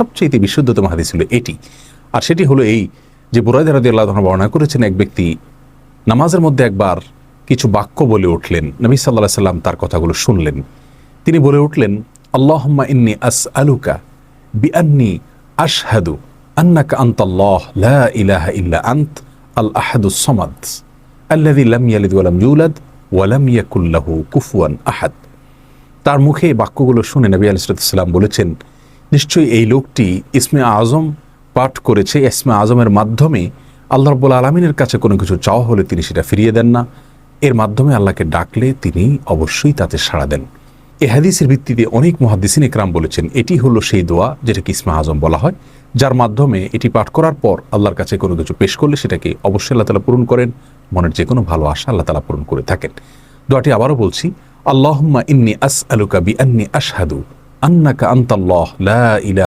সবচেয়ে বিশুদ্ধতম হাদিস ছিল এটি। আর সেটি হলো এই যে বুরায়দা রাদিয়াল্লাহু আনহু বর্ণনা করেছেন, এক ব্যক্তি নামাজের মধ্যে একবার কিছু বাক্য বলে উঠলেন। নবী সাল্লাল্লাহু আলাইহি সাল্লাম তার কথাগুলো শুনলেন। তিনি বলে উঠলেন, আল্লাহুম্মা ইন্নী আসআলুকা বিআন্নী আশহাদু আন্নাকা আনতাল্লাহ লা ইলাহা ইল্লা আনত আল আহাদুস সামাদ আল্লাযী লাম ইয়ালিদ ওয়া লাম ইউলাদ ওয়া লাম ইয়াকুল লাহু কুফুয়ান আহাদ। তার মুখে এই বাক্যগুলো শুনে নবী আলাইহিস সালাম বলেছেন, নিশ্চয়ই এই লোকটি ইসমে আজম পাঠ করেছে। ইসমে আজমের মাধ্যমে আল্লাহ রাব্বুল আলামিনের কাছে কোনো কিছু চাওয়া হলে তিনি সেটা ফিরিয়ে দেন না। এর মাধ্যমে আল্লাহকে ডাকলে তিনি অবশ্যই তাতে সাড়া দেন। এই হাদিসের ভিত্তিতে অনেক মুহাদ্দিসিন ইকরাম বলেছেন এটি হলো সেই দোয়া যেটাকে ইসমে আজম বলা হয়, যার মাধ্যমে এটি পাঠ করার পর আল্লাহর কাছে কোনো কিছু পেশ করলে সেটাকে অবশ্যই আল্লাহ তাআলা পূরণ করেন। মনের যে কোনো ভালো আশা আল্লাহ তাআলা পূরণ করে থাকেন। দোয়াটি আবারও বলছি, আল্লাহুম্মা ইন্নী আসআলুকা বিআন্নী আশহাদু আন্নাকা আনতাল্লাহ লা ইলাহা